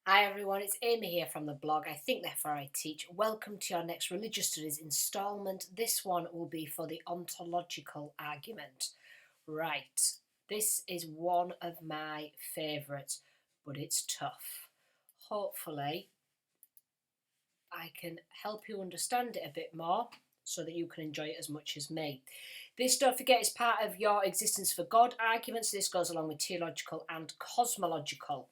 Hi everyone, it's Amy here from the blog I Think Therefore I Teach. Welcome to your next Religious Studies instalment. This one will be for the ontological argument. Right, this is one of my favourites, but it's tough. Hopefully I can help you understand it a bit more so that you can enjoy it as much as me. This, don't forget, is part of your existence for God arguments. This goes along with teleological and cosmological.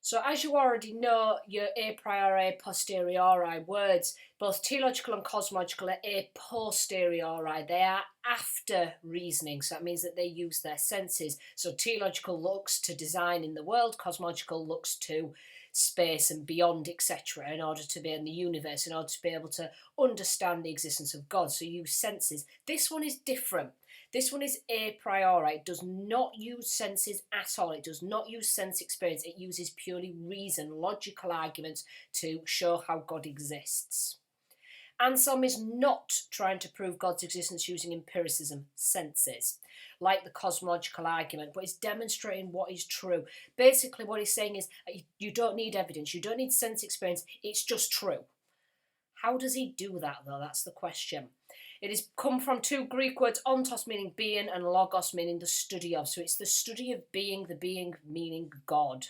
So as you already know, your a priori, posteriori words, both teleological and cosmological, are a posteriori. They are after reasoning, so that means that they use their senses. So teleological looks to design in the world, cosmological looks to space and beyond, etc., in order to be in the universe, in order to be able to understand the existence of God. So you use senses. This one is different. This one is a priori. It does not use senses at all. It does not use sense experience. It uses purely reason, logical arguments to show how God exists. Anselm is not trying to prove God's existence using empiricism, senses, like the cosmological argument, but he's demonstrating what is true. Basically, what he's saying is you don't need evidence, you don't need sense experience, it's just true. How does he do that, though? That's the question. It has come from two Greek words, ontos meaning being and logos meaning the study of. So it's the study of being, the being meaning God.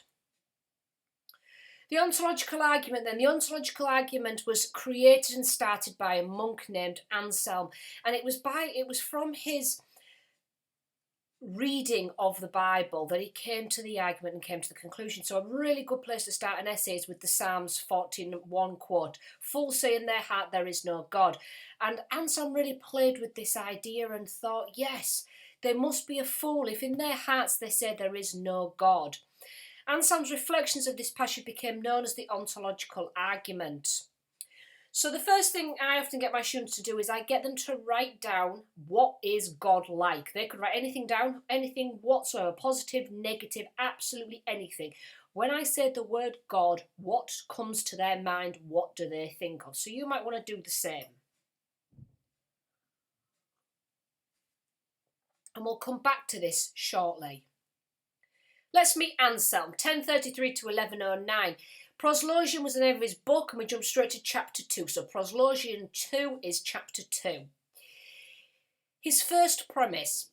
The ontological argument then. The ontological argument was created and started by a monk named Anselm. And it was from his reading of the Bible that he came to the argument and came to the conclusion. So a really good place to start an essay is with the Psalms 14:1 quote, "Fools say in their heart there is no God." And Anselm really played with this idea and thought, yes, they must be a fool if in their hearts they say there is no God. Anselm's reflections of this passage became known as the ontological argument. So the first thing I often get my students to do is I get them to write down what is God like. They could write anything down, anything whatsoever, positive, negative, absolutely anything. When I say the word God, what comes to their mind? What do they think of? So you might want to do the same. And we'll come back to this shortly. Let's meet Anselm, 1033 to 1109. Proslogian was the name of his book, and we jump straight to chapter 2. So Proslogian 2 is chapter 2. His first premise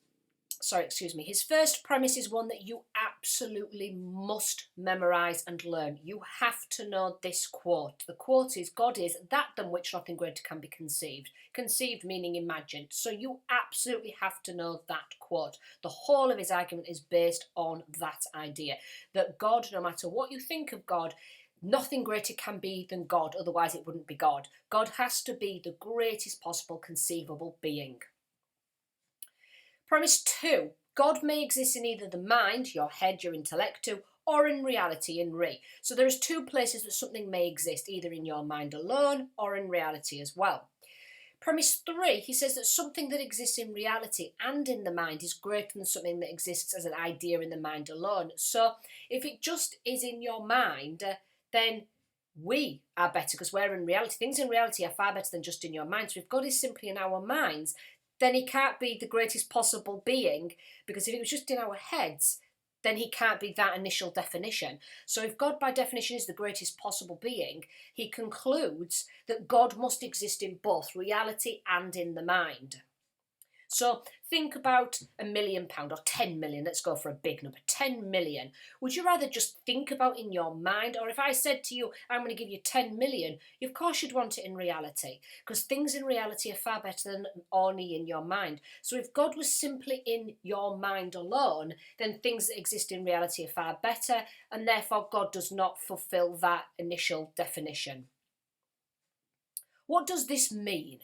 is one that you absolutely must memorise and learn. You have to know this quote. The quote is, "God is that than which nothing greater can be conceived." Conceived meaning imagined. So you absolutely have to know that quote. The whole of his argument is based on that idea, that God, no matter what you think of God, nothing greater can be than God, otherwise it wouldn't be God. God has to be the greatest possible conceivable being. Premise 2, God may exist in either the mind, your head, your intellectu, or in reality, in re. So there is two places that something may exist, either in your mind alone or in reality as well. Premise 3, he says that something that exists in reality and in the mind is greater than something that exists as an idea in the mind alone. So if it just is in your mind, then we are better because we're in reality. Things in reality are far better than just in your mind. So if God is simply in our minds, then he can't be the greatest possible being, because if it was just in our heads, then he can't be that initial definition. So if God by definition is the greatest possible being, he concludes that God must exist in both reality and in the mind. So think about £1 million or 10 million. Let's go for a big number, 10 million. Would you rather just think about in your mind? Or if I said to you, I'm going to give you 10 million, of course you'd want it in reality, because things in reality are far better than only in your mind. So if God was simply in your mind alone, then things that exist in reality are far better, and therefore God does not fulfill that initial definition. What does this mean?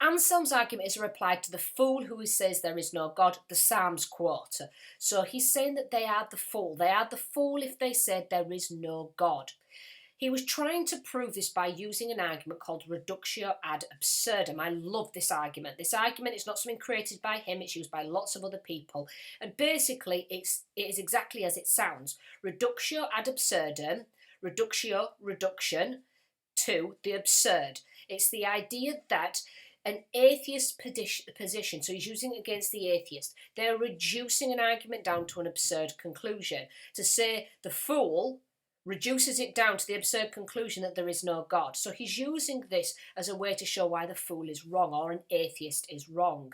Anselm's argument is a reply to the fool who says there is no God, the Psalms quote. So he's saying that they are the fool. They are the fool if they said there is no God. He was trying to prove this by using an argument called reductio ad absurdum. I love this argument. This argument is not something created by him. It's used by lots of other people. And basically, it is exactly as it sounds. Reductio ad absurdum, reduction to the absurd. It's the idea that an atheist position, so he's using it against the atheist. They're reducing an argument down to an absurd conclusion. To say the fool reduces it down to the absurd conclusion that there is no God. So he's using this as a way to show why the fool is wrong or an atheist is wrong.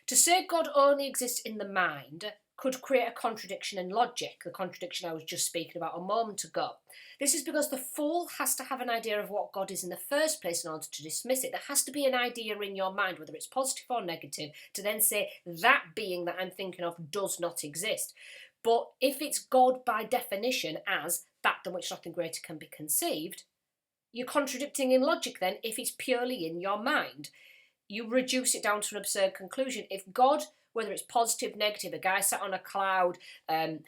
To say God only exists in the mind could create a contradiction in logic, the contradiction I was just speaking about a moment ago. This is because the fool has to have an idea of what God is in the first place in order to dismiss it. There has to be an idea in your mind, whether it's positive or negative, to then say that being that I'm thinking of does not exist. But if it's God by definition as that than which nothing greater can be conceived, you're contradicting in logic then if it's purely in your mind. You reduce it down to an absurd conclusion. If God, whether it's positive, negative, a guy sat on a cloud, a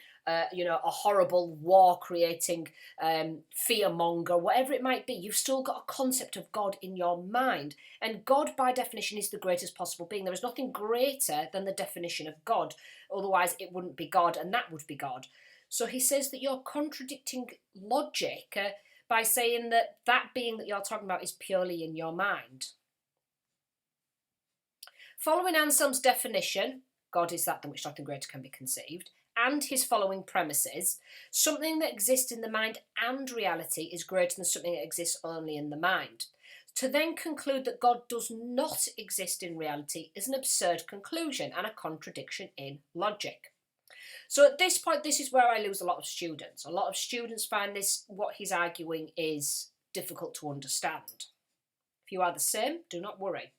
horrible war-creating fearmonger, whatever it might be, you've still got a concept of God in your mind. And God, by definition, is the greatest possible being. There is nothing greater than the definition of God. Otherwise, it wouldn't be God, and that would be God. So he says that you're contradicting logic by saying that that being that you're talking about is purely in your mind. Following Anselm's definition, God is that than which nothing greater can be conceived, and his following premises, something that exists in the mind and reality is greater than something that exists only in the mind. To then conclude that God does not exist in reality is an absurd conclusion and a contradiction in logic. So at this point, this is where I lose a lot of students. A lot of students find this, what he's arguing, is difficult to understand. If you are the same, do not worry.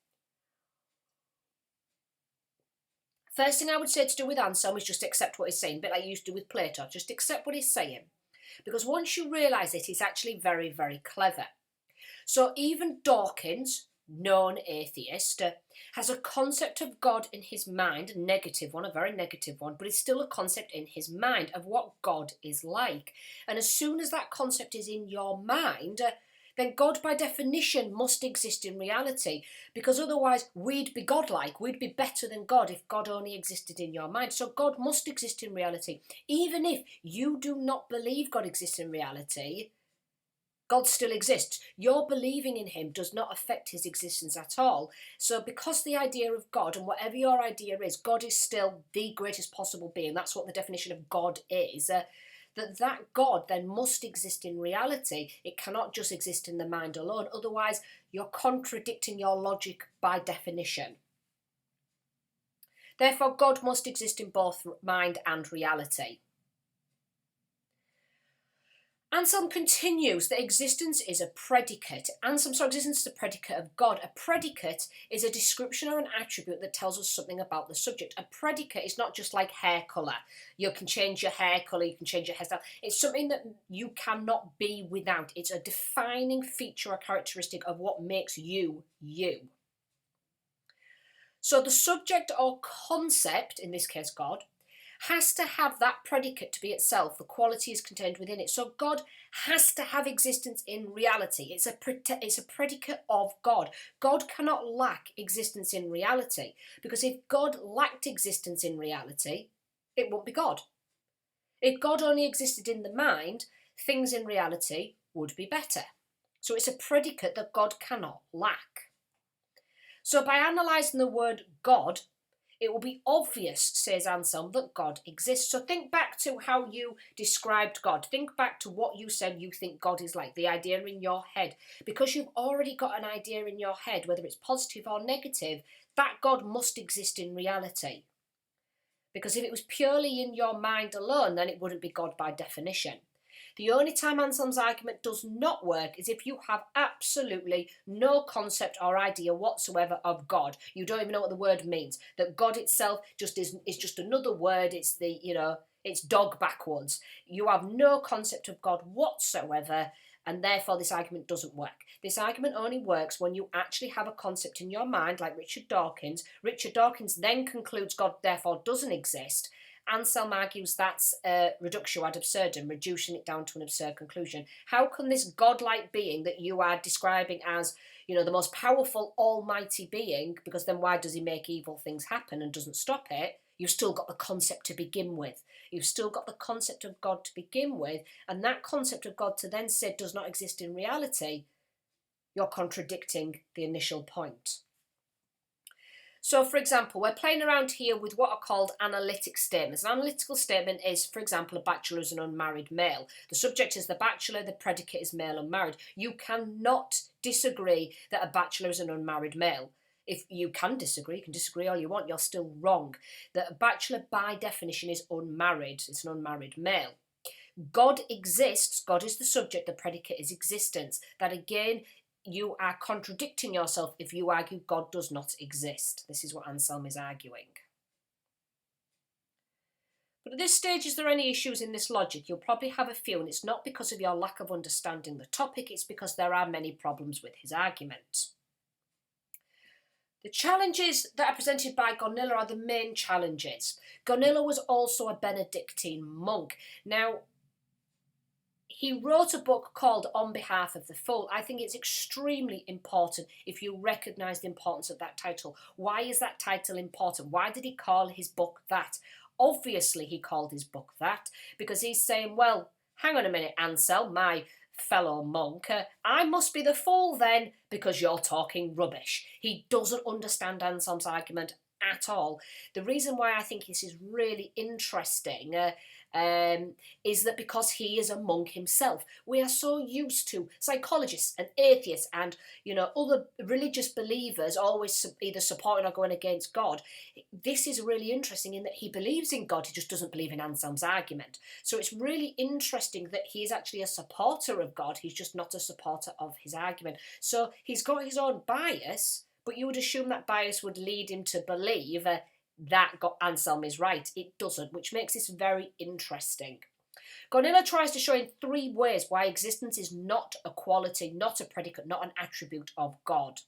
First thing I would say to do with Anselm is just accept what he's saying, a bit like you used to do with Plato. Just accept what he's saying. Because once you realise it, he's actually very, very clever. So even Dawkins, known atheist, has a concept of God in his mind, a negative one, a very negative one, but it's still a concept in his mind of what God is like. And as soon as that concept is in your mind, then God by definition must exist in reality, because otherwise we'd be godlike, we'd be better than God if God only existed in your mind. So God must exist in reality. Even if you do not believe God exists in reality, God still exists. Your believing in him does not affect his existence at all. So because the idea of God, and whatever your idea is, God is still the greatest possible being. That's what the definition of God is. That God then must exist in reality. It cannot just exist in the mind alone. Otherwise, you're contradicting your logic by definition. Therefore, God must exist in both mind and reality. Anselm continues that existence is a predicate. Existence is a predicate of God. A predicate is a description or an attribute that tells us something about the subject. A predicate is not just like hair colour. You can change your hair colour, you can change your hairstyle. It's something that you cannot be without. It's a defining feature or characteristic of what makes you, you. So the subject or concept, in this case God, has to have that predicate to be itself. The quality is contained within it. So God has to have existence in reality. It's a predicate of God. God cannot lack existence in reality, because if God lacked existence in reality, it wouldn't be God. If God only existed in the mind, things in reality would be better. So it's a predicate that God cannot lack. So by analysing the word God, it will be obvious, says Anselm, that God exists. So think back to how you described God. Think back to what you said you think God is like, the idea in your head. Because you've already got an idea in your head, whether it's positive or negative, that God must exist in reality. Because if it was purely in your mind alone, then it wouldn't be God by definition. The only time Anselm's argument does not work is if you have absolutely no concept or idea whatsoever of God. You don't even know what the word means. That God itself is just another word. It's it's dog backwards. You have no concept of God whatsoever, and therefore this argument doesn't work. This argument only works when you actually have a concept in your mind, like Richard Dawkins. Richard Dawkins then concludes God therefore doesn't exist. Anselm argues that's reductio ad absurdum, reducing it down to an absurd conclusion. How can this godlike being that you are describing as, the most powerful almighty being, because then why does he make evil things happen and doesn't stop it? You've still got the concept to begin with. You've still got the concept of God to begin with, and that concept of God to then say does not exist in reality. You're contradicting the initial point. So, for example, we're playing around here with what are called analytic statements. An analytical statement is, for example, a bachelor is an unmarried male. The subject is the bachelor, the predicate is male unmarried. You cannot disagree that a bachelor is an unmarried male. If you can disagree all you want, you're still wrong. That a bachelor, by definition, is unmarried. It's an unmarried male. God exists. God is the subject. The predicate is existence. That, again, you are contradicting yourself if you argue God does not exist. This is what Anselm is arguing. But at this stage, is there any issues in this logic? You'll probably have a few, and it's not because of your lack of understanding the topic, it's because there are many problems with his argument. The challenges that are presented by Gaunilo are the main challenges. Gaunilo was also a Benedictine monk. Now, he wrote a book called On Behalf of the Fool. I think it's extremely important if you recognise the importance of that title. Why is that title important? Why did he call his book that? Obviously, he called his book that because he's saying, well, hang on a minute, Anselm, my fellow monk, I must be the fool then because you're talking rubbish. He doesn't understand Anselm's argument at all. The reason why I think this is really interesting is that because he is a monk himself. We are so used to psychologists and atheists and, other religious believers always either supporting or going against God. This is really interesting in that he believes in God, he just doesn't believe in Anselm's argument. So it's really interesting that he is actually a supporter of God, he's just not a supporter of his argument. So he's got his own bias, but you would assume that bias would lead him to believe that Anselm is right. It doesn't, which makes this very interesting. Gaunilo tries to show in 3 ways why existence is not a quality, not a predicate, not an attribute of God.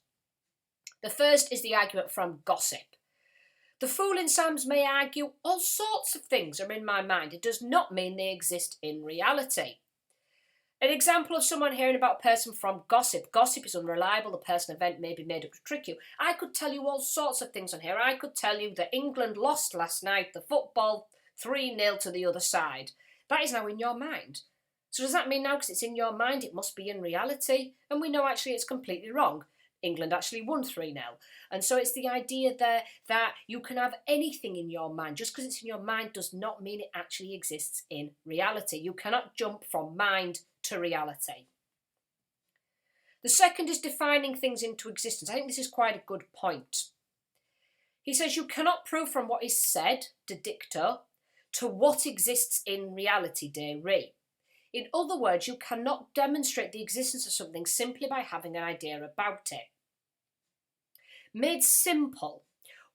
The first is the argument from gossip. The fool in Psalms may argue all sorts of things are in my mind. It does not mean they exist in reality. An example of someone hearing about a person from gossip. Gossip is unreliable. The person event may be made up to trick you. I could tell you all sorts of things on here. I could tell you that England lost last night, the football 3-0 to the other side. That is now in your mind. So does that mean now because it's in your mind it must be in reality? And we know actually it's completely wrong. England actually won 3-0. And so it's the idea there that you can have anything in your mind. Just because it's in your mind does not mean it actually exists in reality. You cannot jump from mind to reality. The second is defining things into existence. I think this is quite a good point. He says you cannot prove from what is said, de dicto, to what exists in reality, de re. In other words, you cannot demonstrate the existence of something simply by having an idea about it. Made simple,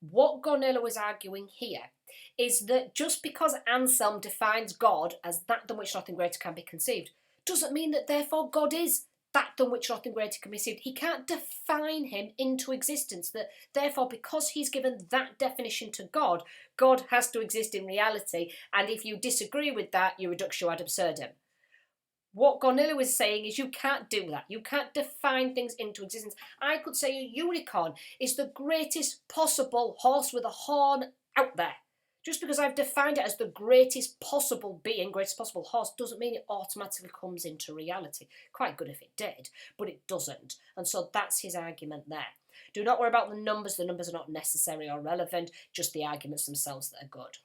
what Gaunilo is arguing here is that just because Anselm defines God as that than which nothing greater can be conceived, doesn't mean that therefore God is that than which nothing greater can be conceived. He can't define him into existence. That therefore, because he's given that definition to God, God has to exist in reality. And if you disagree with that, you're reductio ad absurdum. What Gaunilo is saying is you can't do that. You can't define things into existence. I could say a unicorn is the greatest possible horse with a horn out there. Just because I've defined it as the greatest possible being, greatest possible horse, doesn't mean it automatically comes into reality. Quite good if it did, but it doesn't. And so that's his argument there. Do not worry about the numbers. The numbers are not necessary or relevant, just the arguments themselves that are good.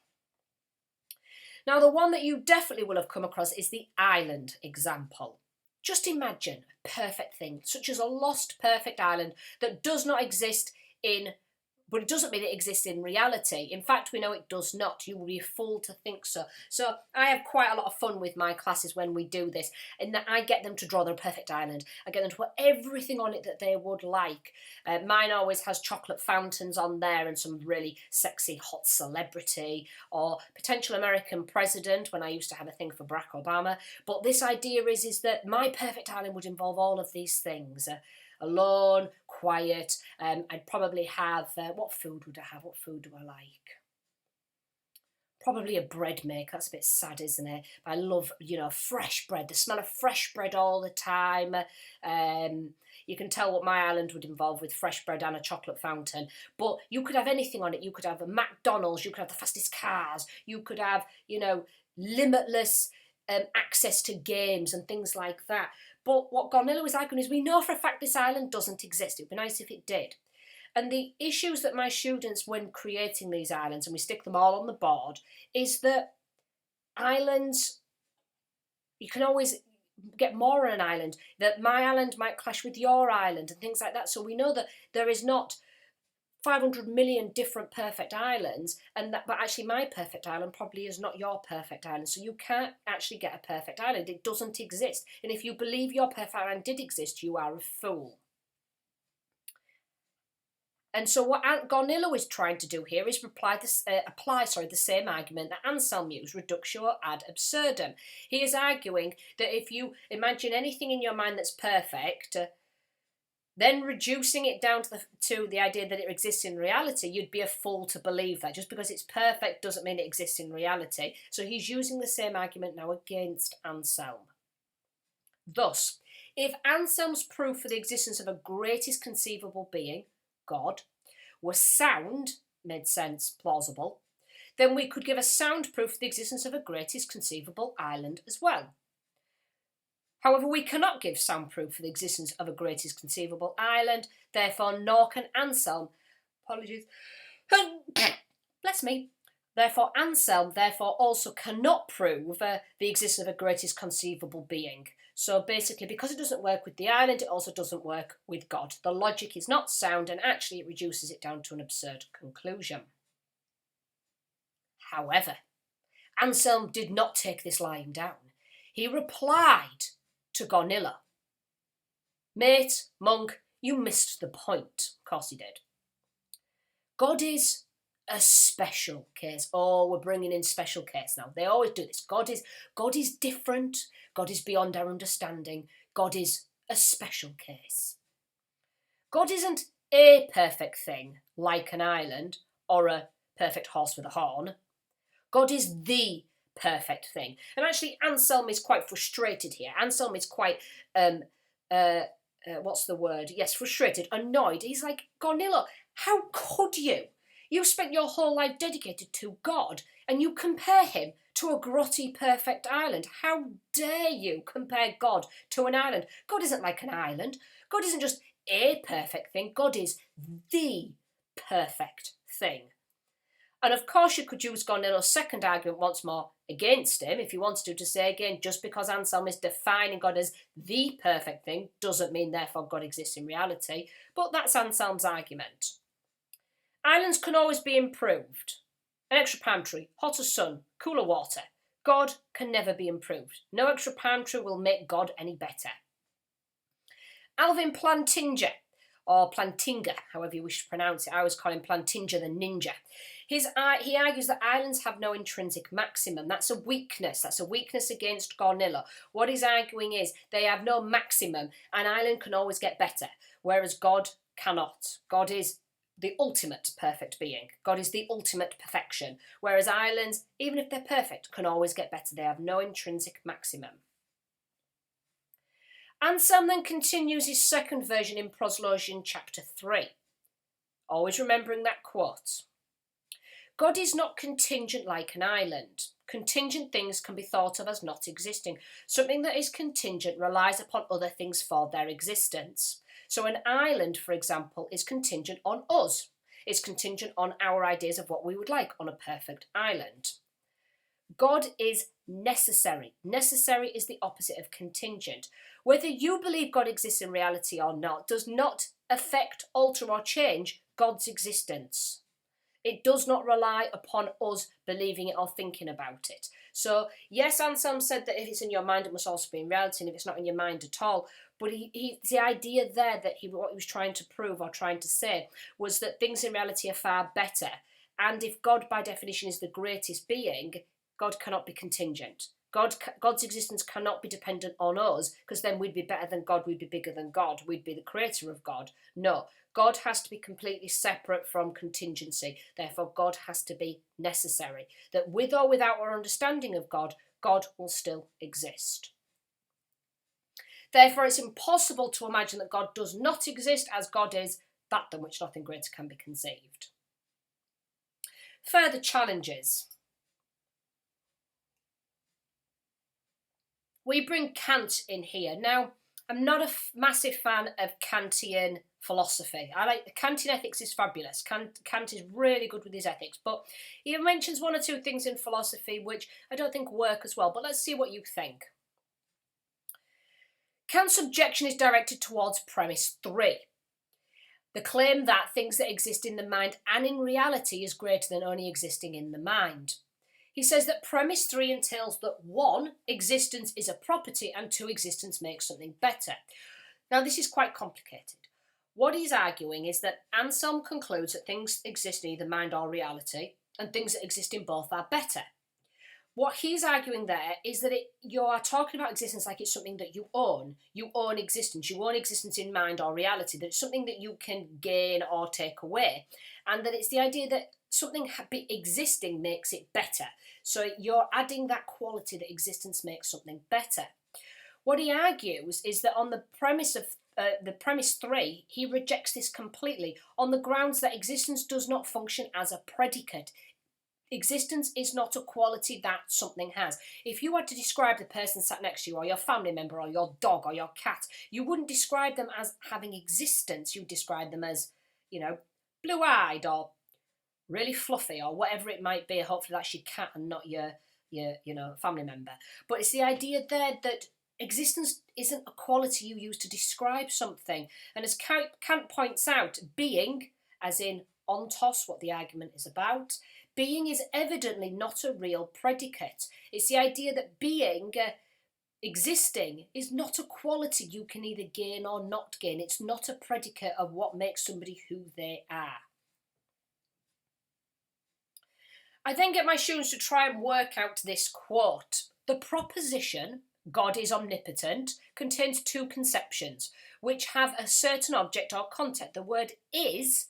Now, the one that you definitely will have come across is the island example. Just imagine a perfect thing, such as a lost perfect island that does not exist but it doesn't mean it exists in reality. In fact, we know it does not. You will be a fool to think so. So I have quite a lot of fun with my classes when we do this, in that I get them to draw their perfect island. I get them to put everything on it that they would like. Mine always has chocolate fountains on there and some really sexy hot celebrity or potential American president, when I used to have a thing for Barack Obama. But this idea is that my perfect island would involve all of these things. Alone, quiet, I'd probably have, what food would I have? What food do I like? Probably a bread maker. That's a bit sad, isn't it? I love, fresh bread, the smell of fresh bread all the time. You can tell what my island would involve with fresh bread and a chocolate fountain. But you could have anything on it. You could have a McDonald's, you could have the fastest cars, you could have, limitless access to games and things like that. But what Gaunilo is arguing is we know for a fact this island doesn't exist. It would be nice if it did. And the issues that my students, when creating these islands, and we stick them all on the board, is that islands, you can always get more on an island, that my island might clash with your island and things like that. So we know that there is not 500 million different perfect islands, but actually my perfect island probably is not your perfect island. So you can't actually get a perfect island. It doesn't exist. And if you believe your perfect island did exist, you are a fool. And so what Gaunilo is trying to do here is apply the same argument that Anselm used, reductio ad absurdum. He is arguing that if you imagine anything in your mind that's perfect, then reducing it down to the idea that it exists in reality, you'd be a fool to believe that. Just because it's perfect doesn't mean it exists in reality. So he's using the same argument now against Anselm. Thus, if Anselm's proof for the existence of a greatest conceivable being, God, were sound, made sense, plausible, then we could give a sound proof of the existence of a greatest conceivable island as well. However, we cannot give sound proof for the existence of a greatest conceivable island, therefore nor can Anselm, bless me, therefore Anselm also cannot prove the existence of a greatest conceivable being. So basically, because it doesn't work with the island, it also doesn't work with God. The logic is not sound, and actually it reduces it down to an absurd conclusion. However, Anselm did not take this lying down. He replied to Gaunilo, "Mate, monk, you missed the point." Of course he did. God is a special case. Oh, we're bringing in special case now. They always do this. God is different. God is beyond our understanding. God is a special case. God isn't a perfect thing, like an island, or a perfect horse with a horn. God is the perfect thing. And actually, Anselm is quite frustrated here. Anselm is quite, what's the word? Yes, frustrated, annoyed. He's like, Gaunilo, how could you? You spent your whole life dedicated to God, and you compare him to a grotty perfect island. How dare you compare God to an island? God isn't like an island. God isn't just a perfect thing. God is the perfect thing. And of course you could use Gaunilo's second argument once more against him, if you wanted to say again, just because Anselm is defining God as the perfect thing doesn't mean therefore God exists in reality. But that's Anselm's argument. Islands can always be improved. An extra palm tree, hotter sun, cooler water. God can never be improved. No extra palm tree will make God any better. Alvin Plantinga, or Plantinga, however you wish to pronounce it. I always call him Plantinga the ninja. He argues that islands have no intrinsic maximum. That's a weakness. That's a weakness against Gaunilo. What he's arguing is they have no maximum. An island can always get better, whereas God cannot. God is the ultimate perfect being. God is the ultimate perfection, whereas islands, even if they're perfect, can always get better. They have no intrinsic maximum. Anselm then continues his second version in Proslogian Chapter 3. Always remembering that quote. God is not contingent like an island. Contingent things can be thought of as not existing. Something that is contingent relies upon other things for their existence. So an island, for example, is contingent on us. It's contingent on our ideas of what we would like on a perfect island. God is necessary. Necessary is the opposite of contingent. Whether you believe God exists in reality or not does not affect, alter or change God's existence. It does not rely upon us believing it or thinking about it. So, yes, Anselm said that if it's in your mind, it must also be in reality, and if it's not in your mind at all. But the idea there that what he was trying to prove or trying to say was that things in reality are far better. And if God, by definition, is the greatest being, God cannot be contingent. God's existence cannot be dependent on us, because then we'd be better than God, we'd be bigger than God, we'd be the creator of God. No, God has to be completely separate from contingency. Therefore, God has to be necessary. That with or without our understanding of God, God will still exist. Therefore, it's impossible to imagine that God does not exist, as God is that than which nothing greater can be conceived. Further challenges. We bring Kant in here. Now, I'm not a massive fan of Kantian philosophy. I like Kantian ethics is fabulous. Kant is really good with his ethics, but he mentions one or two things in philosophy which I don't think work as well. But let's see what you think. Kant's objection is directed towards premise 3. The claim that things that exist in the mind and in reality is greater than only existing in the mind. He says that premise 3 entails that 1, existence is a property, and 2, existence makes something better. Now, this is quite complicated. What he's arguing is that Anselm concludes that things exist in either mind or reality, and things that exist in both are better. What he's arguing there is that you are talking about existence like it's something that you own. You own existence. You own existence in mind or reality, that it's something that you can gain or take away. And that it's the idea that something existing makes it better. So you're adding that quality that existence makes something better. What he argues is that on the premise of the premise 3, he rejects this completely on the grounds that existence does not function as a predicate. Existence is not a quality that something has. If you had to describe the person sat next to you, or your family member, or your dog, or your cat, you wouldn't describe them as having existence. You'd describe them as, blue-eyed, or really fluffy, or whatever it might be. Hopefully that's your cat and not your family member. But it's the idea there that existence isn't a quality you use to describe something. And as Kant points out, being, as in ontos, what the argument is about, being is evidently not a real predicate. It's the idea that being, existing, is not a quality you can either gain or not gain. It's not a predicate of what makes somebody who they are. I then get my students to try and work out this quote. The proposition, God is omnipotent, contains 2 conceptions, which have a certain object or content. The word is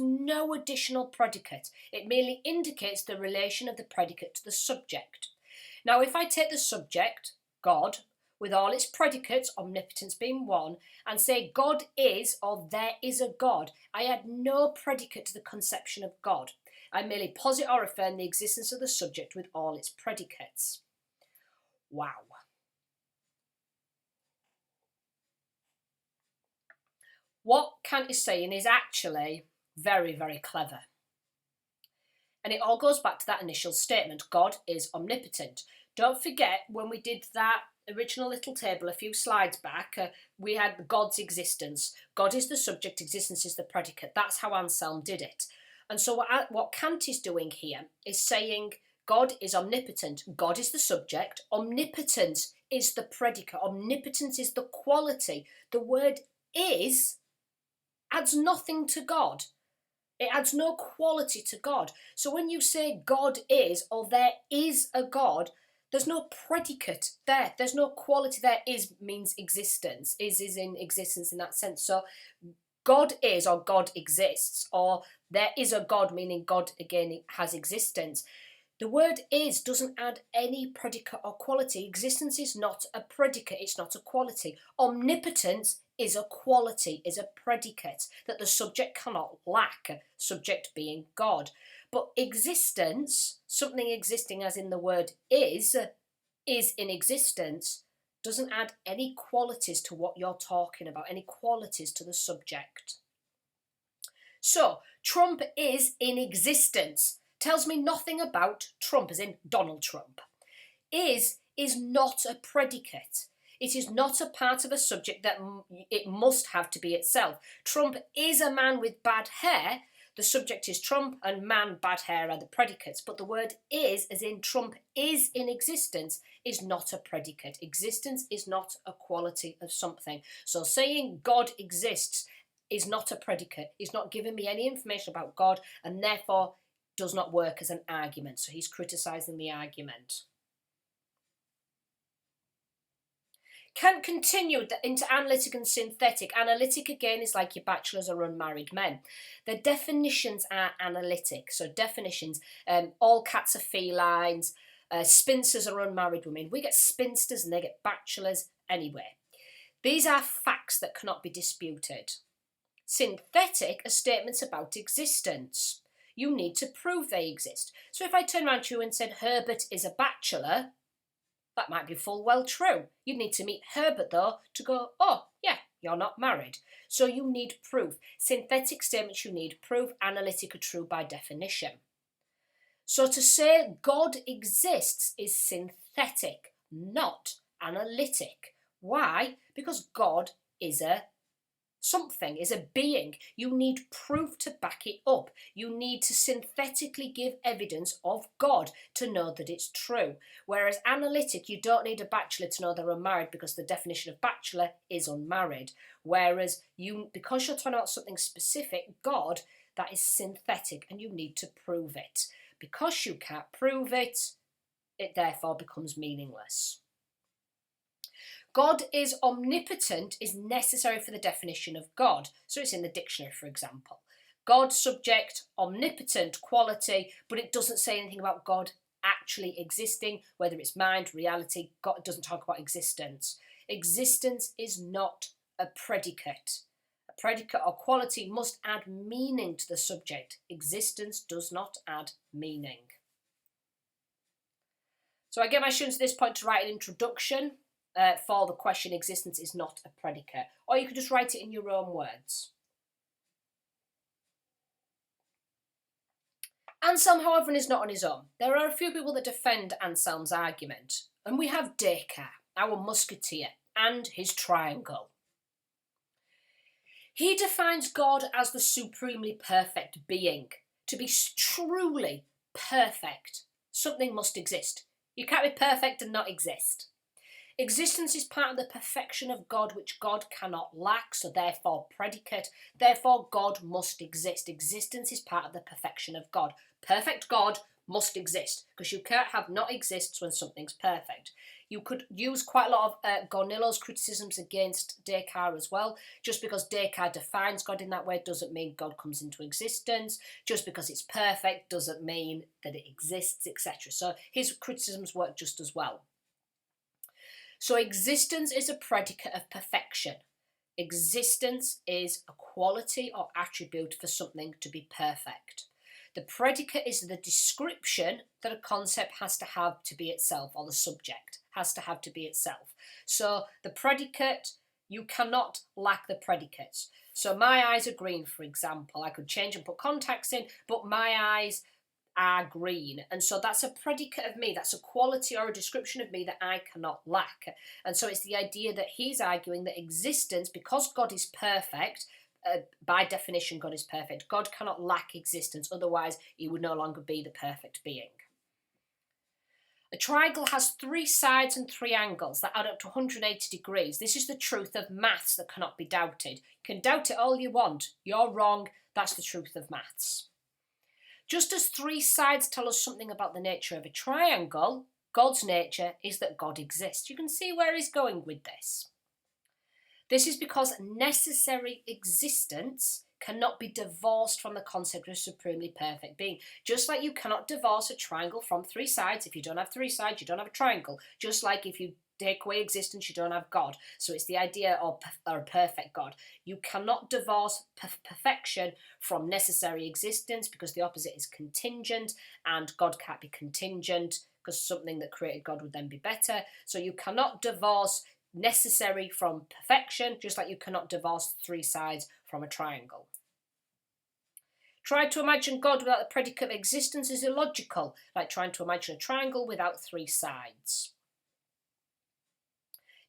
no additional predicate. It merely indicates the relation of the predicate to the subject. Now, if I take the subject, God, with all its predicates, omnipotence being one, and say God is, or there is a God, I add no predicate to the conception of God. I merely posit or affirm the existence of the subject with all its predicates. Wow. What Kant is saying is actually very, very clever. And it all goes back to that initial statement, God is omnipotent. Don't forget, when we did that original little table a few slides back, we had God's existence. God is the subject, existence is the predicate. That's how Anselm did it. And so what Kant is doing here is saying God is omnipotent. God is the subject. Omnipotence is the predicate. Omnipotence is the quality. The word is adds nothing to God. It adds no quality to God. So when you say God is, or there is a God, there's no predicate there. There's no quality there. Is means existence. Is in existence in that sense. So God is, or God exists, or there is a God, meaning God again has existence. The word is doesn't add any predicate or quality. Existence is not a predicate, it's not a quality. Omnipotence is a quality, is a predicate that the subject cannot lack, subject being God. But existence, something existing as in the word is in existence, doesn't add any qualities to what you're talking about, any qualities to the subject. So, Trump is in existence. Tells me nothing about Trump, as in Donald Trump. Is not a predicate. It is not a part of a subject that it must have to be itself. Trump is a man with bad hair. The subject is Trump, and man, bad hair are the predicates. But the word is, as in Trump is in existence, is not a predicate. Existence is not a quality of something. So saying God exists is not a predicate. He's not giving me any information about God, and therefore does not work as an argument. So he's criticising the argument. Kant continued into analytic and synthetic. Analytic, again, is like your bachelors or unmarried men. The definitions are analytic. So definitions, all cats are felines, spinsters are unmarried women. We get spinsters and they get bachelors anyway. These are facts that cannot be disputed. Synthetic are statements about existence. You need to prove they exist. So if I turn around to you and said Herbert is a bachelor, That might be full well true. You'd need to meet Herbert, though, to go, oh, yeah, you're not married. So you need proof. Synthetic statements, you need proof. Analytic are true by definition. So to say God exists is synthetic, not analytic. Why? Because God is a something, is a being. You need proof to back it up. You need to synthetically give evidence of God to know that it's true. Whereas analytic, you don't need a bachelor to know they're unmarried because the definition of bachelor is unmarried. Whereas because you're talking about something specific, God, that is synthetic and you need to prove it. Because you can't prove it, it therefore becomes meaningless. God is omnipotent is necessary for the definition of God. So it's in the dictionary, for example. God, subject, omnipotent, quality, but it doesn't say anything about God actually existing, whether it's mind, reality. God doesn't talk about existence. Existence is not a predicate. A predicate or quality must add meaning to the subject. Existence does not add meaning. So I get my students at this point to write an introduction for the question, existence is not a predicate. Or you could just write it in your own words. Anselm, however, is not on his own. There are a few people that defend Anselm's argument. And we have Descartes, our musketeer, and his triangle. He defines God as the supremely perfect being. To be truly perfect, something must exist. You can't be perfect and not exist. Existence is part of the perfection of God, which God cannot lack, so therefore predicate. Therefore, God must exist. Existence is part of the perfection of God. Perfect God must exist, because you can't have not exists when something's perfect. You could use quite a lot of Gaunilo's criticisms against Descartes as well. Just because Descartes defines God in that way doesn't mean God comes into existence. Just because it's perfect doesn't mean that it exists, etc. So his criticisms work just as well. So existence is a predicate of perfection. Existence is a quality or attribute for something to be perfect. The predicate is the description that a concept has to have to be itself, or the subject has to have to be itself. So the predicate, you cannot lack the predicates. So my eyes are green, for example. I could change and put contacts in, but my eyes are green, and so that's a predicate of me, that's a quality or a description of me that I cannot lack. And so it's the idea that he's arguing that existence, because God is perfect, by definition God is perfect, God cannot lack existence, otherwise he would no longer be the perfect being. A triangle has 3 sides and 3 angles that add up to 180 degrees. This is the truth of maths that cannot be doubted. You can doubt it all you want, you're wrong, that's the truth of maths. Just as 3 sides tell us something about the nature of a triangle, God's nature is that God exists. You can see where he's going with this. This is because necessary existence cannot be divorced from the concept of a supremely perfect being. Just like you cannot divorce a triangle from 3 sides. If you don't have 3 sides, you don't have a triangle. Just like if you take away existence, you don't have God. So it's the idea of a perfect God. You cannot divorce perfection from necessary existence, because the opposite is contingent, and God can't be contingent because something that created God would then be better. So you cannot divorce necessary from perfection, just like you cannot divorce 3 sides from a triangle. Try to imagine God without the predicate of existence is illogical, like trying to imagine a triangle without 3 sides.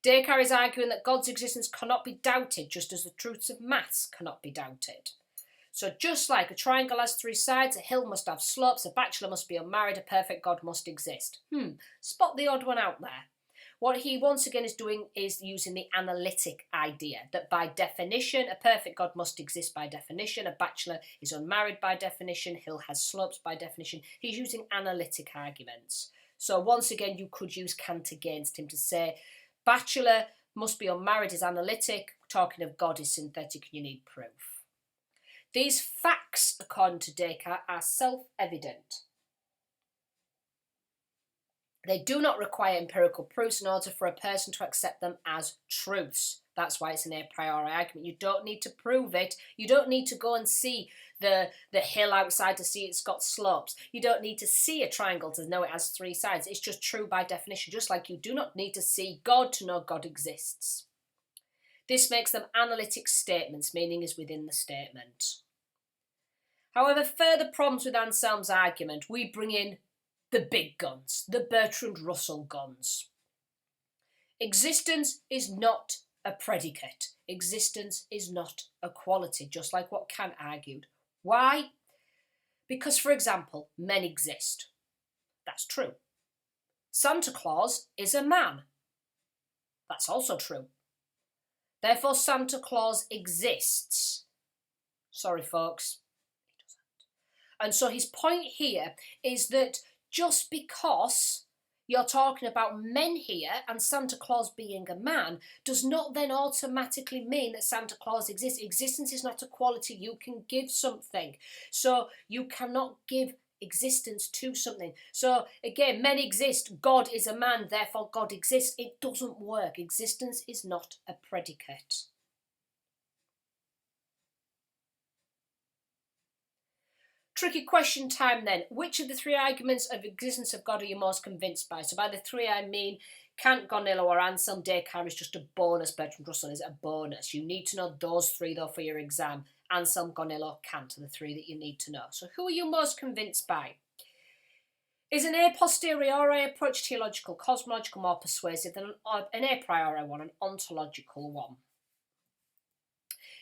Descartes is arguing that God's existence cannot be doubted, just as the truths of maths cannot be doubted. So just like a triangle has 3 sides, a hill must have slopes, a bachelor must be unmarried, a perfect God must exist. Spot the odd one out there. What he once again is doing is using the analytic idea, that by definition, a perfect God must exist by definition, a bachelor is unmarried by definition, hill has slopes by definition. He's using analytic arguments. So once again, you could use Kant against him to say, bachelor must be unmarried is analytic, talking of God is synthetic, you need proof. These facts, according to Descartes, are self-evident. They do not require empirical proofs in order for a person to accept them as truths. That's why it's an a priori argument. You don't need to prove it. You don't need to go and see the hill outside to see it's got slopes. You don't need to see a triangle to know it has three sides. It's just true by definition, just like you do not need to see God to know God exists. This makes them analytic statements, meaning is within the statement. However, further problems with Anselm's argument, we bring in the big guns, the Bertrand Russell guns. Existence is not a predicate. Existence is not a quality, just like what Kant argued. Why? Because, for example, men exist. That's true. Santa Claus is a man. That's also true. Therefore, Santa Claus exists. Sorry, folks. He doesn't. And so his point here is that just because you're talking about men here and Santa Claus being a man does not then automatically mean that Santa Claus exists. Existence is not a quality you can give something. So you cannot give existence to something. So again, men exist, God is a man, therefore God exists. It doesn't work. Existence is not a predicate. Tricky question time then. Which of the three arguments of existence of God are you most convinced by? So by the three I mean Kant, Gaunilo or Anselm. Descartes is just a bonus. Bertrand Russell is a bonus. You need to know those three though for your exam. Anselm, Gaunilo, Kant are the three that you need to know. So who are you most convinced by? Is an a posteriori approach to theological, cosmological more persuasive than an a priori one, an ontological one?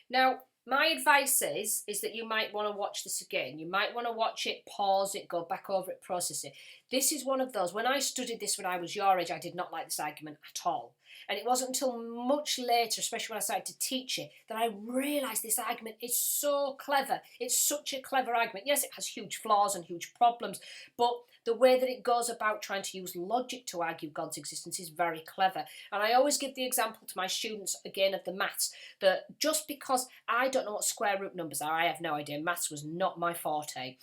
Now, my advice is that you might want to watch this again. You might want to watch it, pause it, go back over it, process it. This is one of those, when I studied this when I was your age, I did not like this argument at all. And it wasn't until much later, especially when I started to teach it, that I realised this argument is so clever. It's such a clever argument. Yes, it has huge flaws and huge problems, but the way that it goes about trying to use logic to argue God's existence is very clever. And I always give the example to my students, again, of the maths, that just because I don't know what square root numbers are, I have no idea. Maths was not my forte.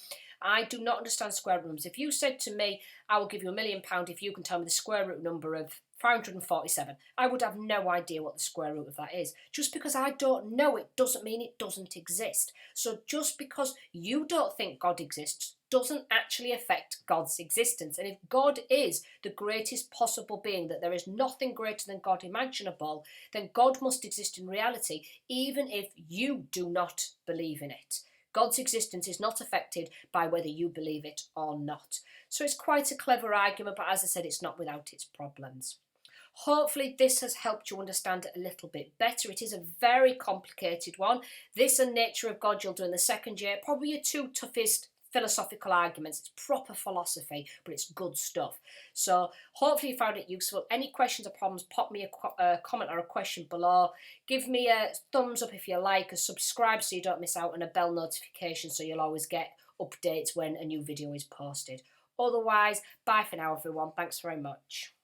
I do not understand square root numbers. If you said to me, I will give you £1 million if you can tell me the square root number of 547, I would have no idea what the square root of that is. Just because I don't know it doesn't mean it doesn't exist. So just because you don't think God exists doesn't actually affect God's existence. And if God is the greatest possible being, that there is nothing greater than God imaginable, then God must exist in reality, even if you do not believe in it. God's existence is not affected by whether you believe it or not. So it's quite a clever argument, but as I said, it's not without its problems. Hopefully this has helped you understand it a little bit better. It is a very complicated one. This and Nature of God you'll do in the second year. Probably your two toughest philosophical arguments. It's proper philosophy, but it's good stuff. So hopefully you found it useful. Any questions or problems, pop me a comment or a question below. Give me a thumbs up if you like, a subscribe so you don't miss out, and a bell notification so you'll always get updates when a new video is posted. Otherwise, bye for now everyone. Thanks very much.